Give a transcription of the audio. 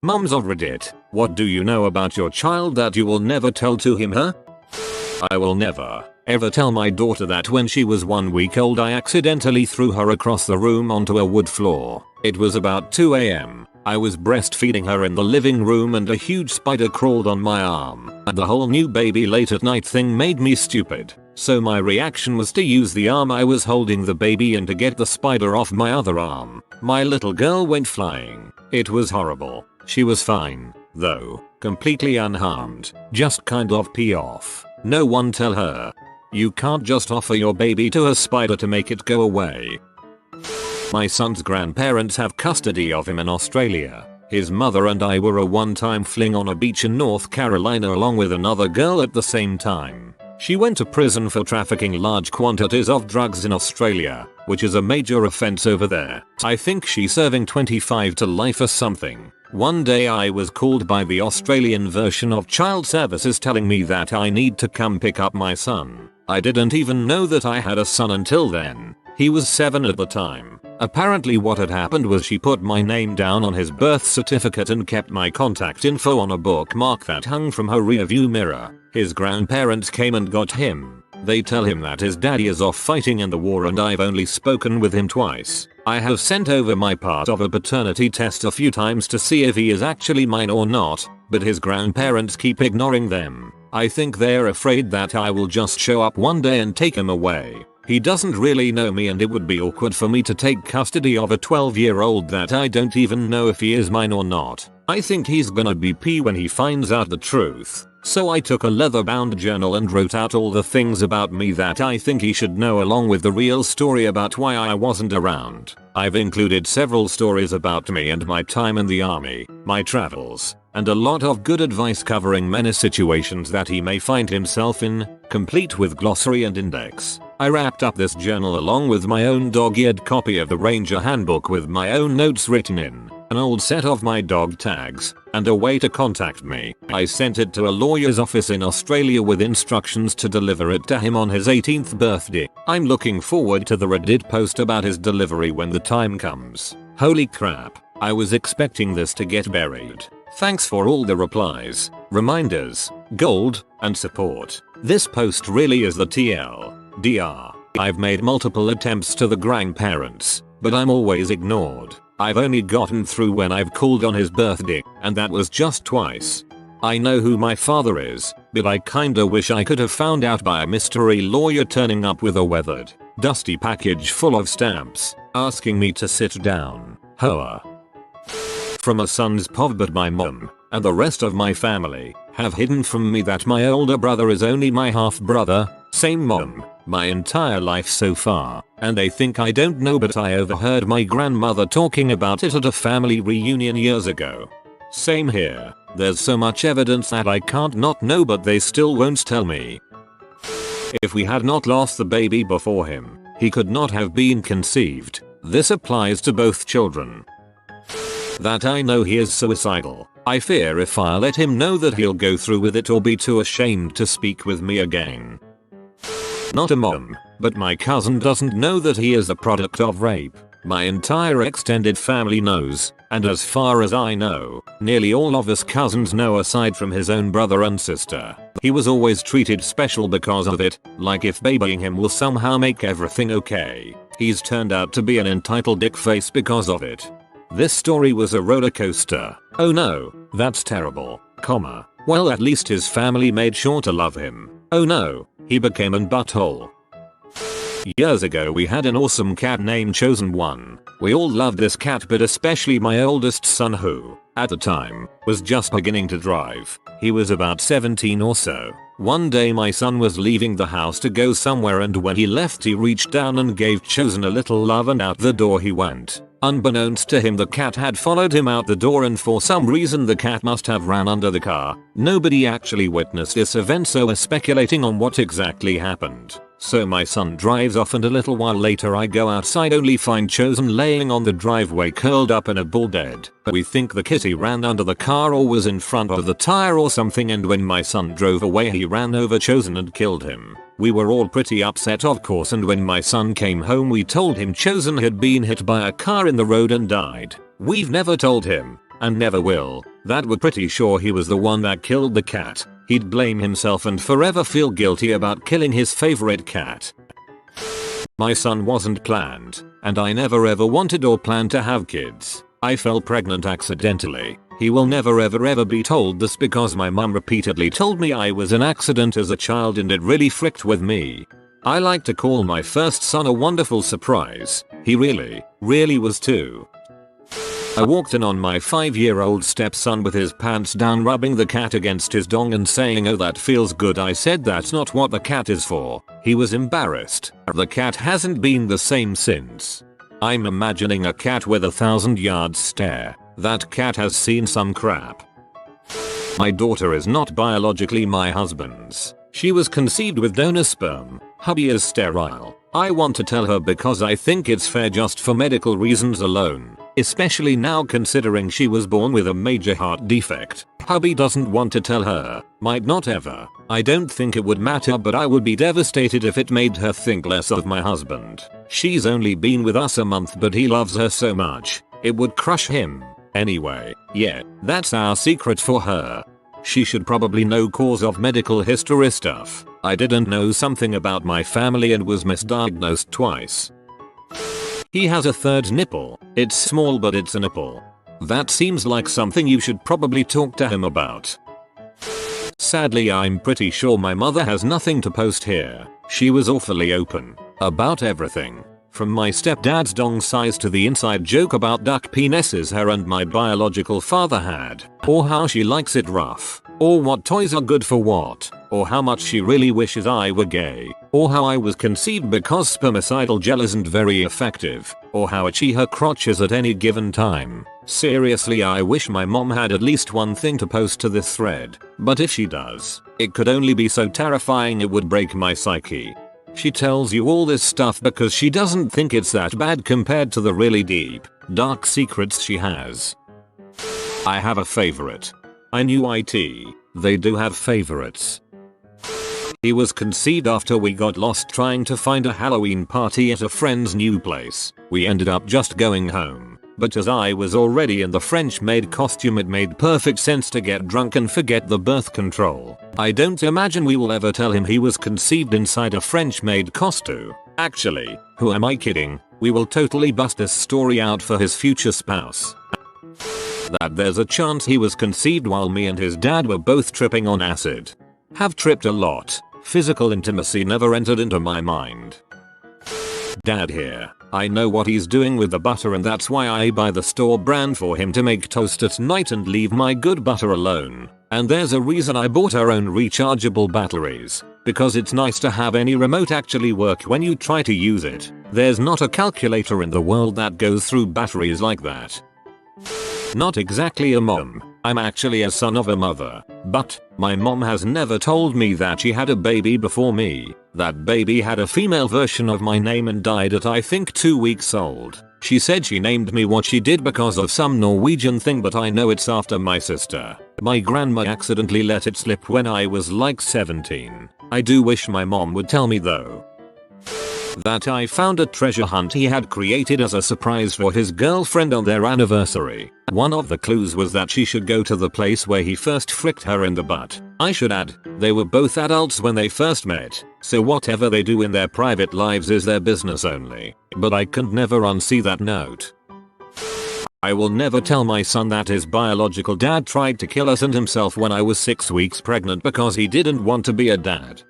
Moms of Reddit, what do you know about your child that you will never tell to him, huh? I will never, ever tell my daughter that when she was 1 week old I accidentally threw her across the room onto a wood floor. It was about 2 AM. I was breastfeeding her in the living room and a huge spider crawled on my arm. And the whole new baby late at night thing made me stupid. So my reaction was to use the arm I was holding the baby in to get the spider off my other arm. My little girl went flying. It was horrible. She was fine, though, completely unharmed, just kind of pee off. No one tell her. You can't just offer your baby to a spider to make it go away. My son's grandparents have custody of him in Australia. His mother and I were a one-time fling on a beach in North Carolina along with another girl at the same time. She went to prison for trafficking large quantities of drugs in Australia, which is a major offense over there. I think she's serving 25 to life or something. One day I was called by the Australian version of Child Services telling me that I need to come pick up my son. I didn't even know that I had a son until then. He was 7 at the time. Apparently what had happened was she put my name down on his birth certificate and kept my contact info on a bookmark that hung from her rearview mirror. His grandparents came and got him. They tell him that his daddy is off fighting in the war and I've only spoken with him twice. I have sent over my part of a paternity test a few times to see if he is actually mine or not, but his grandparents keep ignoring them. I think they're afraid that I will just show up one day and take him away. He doesn't really know me and it would be awkward for me to take custody of a 12-year-old that I don't even know if he is mine or not. I think he's gonna be pee when he finds out the truth. So I took a leather-bound journal and wrote out all the things about me that I think he should know along with the real story about why I wasn't around. I've included several stories about me and my time in the army, my travels, and a lot of good advice covering many situations that he may find himself in, complete with glossary and index. I wrapped up this journal along with my own dog-eared copy of the Ranger Handbook with my own notes written in, an old set of my dog tags, and a way to contact me. I sent it to a lawyer's office in Australia with instructions to deliver it to him on his 18th birthday. I'm looking forward to the Reddit post about his delivery when the time comes. Holy crap, I was expecting this to get buried. Thanks for all the replies, reminders, gold, and support. This post really is the TLDR. I've made multiple attempts to the grandparents, but I'm always ignored. I've only gotten through when I've called on his birthday, and that was just twice. I know who my father is, but I kinda wish I could have found out by a mystery lawyer turning up with a weathered, dusty package full of stamps, asking me to sit down. Hoa. From a son's pov, but my mom, and the rest of my family, have hidden from me that my older brother is only my half-brother, same mom, my entire life so far, and they think I don't know, but I overheard my grandmother talking about it at a family reunion years ago. Same here, there's so much evidence that I can't not know, but they still won't tell me. If we had not lost the baby before him, he could not have been conceived. This applies to both children. That I know he is suicidal. I fear if I let him know that he'll go through with it or be too ashamed to speak with me again. Not a mom, but my cousin doesn't know that he is the product of rape. My entire extended family knows, and as far as I know, nearly all of his cousins know aside from his own brother and sister. He was always treated special because of it, like if babying him will somehow make everything okay. He's turned out to be an entitled dickface because of it. This story was a roller coaster. Oh no, that's terrible, comma. Well, at least his family made sure to love him. Oh no, he became an butthole. Years ago we had an awesome cat named Chosen One. We all loved this cat, but especially my oldest son who, at the time, was just beginning to drive. He was about 17 or so. One day my son was leaving the house to go somewhere, and when he left he reached down and gave Chosen a little love and out the door he went. Unbeknownst to him, the cat had followed him out the door, and for some reason the cat must have ran under the car. Nobody actually witnessed this event, so we're speculating on what exactly happened. So my son drives off, and a little while later I go outside only find Chosen laying on the driveway curled up in a ball dead. We think the kitty ran under the car or was in front of the tire or something, and when my son drove away he ran over Chosen and killed him. We were all pretty upset, of course, and when my son came home we told him Chosen had been hit by a car in the road and died. We've never told him, and never will, that we're pretty sure he was the one that killed the cat. He'd blame himself and forever feel guilty about killing his favorite cat. My son wasn't planned, and I never ever wanted or planned to have kids. I fell pregnant accidentally. He will never ever be told this because my mum repeatedly told me I was an accident as a child and it really fricked with me. I like to call my first son a wonderful surprise. He really was too. I walked in on my 5-year-old stepson with his pants down rubbing the cat against his dong and saying, "Oh, that feels good." I said, "That's not what the cat is for." He was embarrassed. The cat hasn't been the same since. I'm imagining a cat with 1,000-yard stare. That cat has seen some crap. My daughter is not biologically my husband's. She was conceived with donor sperm. Hubby is sterile. I want to tell her because I think it's fair just for medical reasons alone. Especially now considering she was born with a major heart defect. Hubby doesn't want to tell her. Might not ever. I don't think it would matter, but I would be devastated if it made her think less of my husband. She's only been with us a month, but he loves her so much. It would crush him. Anyway, yeah, that's our secret for her. She should probably know cause of medical history stuff. I didn't know something about my family and was misdiagnosed twice. He has a third nipple. It's small, but it's a nipple. That seems like something you should probably talk to him about. Sadly, I'm pretty sure my mother has nothing to post here. She was awfully open about everything. From my stepdad's dong size to the inside joke about duck penises her and my biological father had, or how she likes it rough, or what toys are good for what, or how much she really wishes I were gay, or how I was conceived because spermicidal gel isn't very effective, or how itchy her crotch is at any given time. Seriously, I wish my mom had at least one thing to post to this thread, but if she does, it could only be so terrifying it would break my psyche. She tells you all this stuff because she doesn't think it's that bad compared to the really deep, dark secrets she has. I have a favorite. I knew they do have favorites. He was conceived after we got lost trying to find a Halloween party at a friend's new place. We ended up just going home. But as I was already in the French maid costume, it made perfect sense to get drunk and forget the birth control. I don't imagine we will ever tell him he was conceived inside a French maid costume. Actually, who am I kidding? We will totally bust this story out for his future spouse. That there's a chance he was conceived while me and his dad were both tripping on acid. Have tripped a lot. Physical intimacy never entered into my mind. Dad here. I know what he's doing with the butter, and that's why I buy the store brand for him to make toast at night and leave my good butter alone. And there's a reason I bought our own rechargeable batteries. Because it's nice to have any remote actually work when you try to use it. There's not a calculator in the world that goes through batteries like that. Not exactly a mom. I'm actually a son of a mother. But my mom has never told me that she had a baby before me. That baby had a female version of my name and died at I think 2 weeks old. She said she named me what she did because of some Norwegian thing, but I know it's after my sister. My grandma accidentally let it slip when I was like 17. I do wish my mom would tell me though. That I found a treasure hunt he had created as a surprise for his girlfriend on their anniversary. One of the clues was that she should go to the place where he first fricked her in the butt. I should add, they were both adults when they first met, so whatever they do in their private lives is their business only. But I can never unsee that note. I will never tell my son that his biological dad tried to kill us and himself when I was 6 weeks pregnant because he didn't want to be a dad.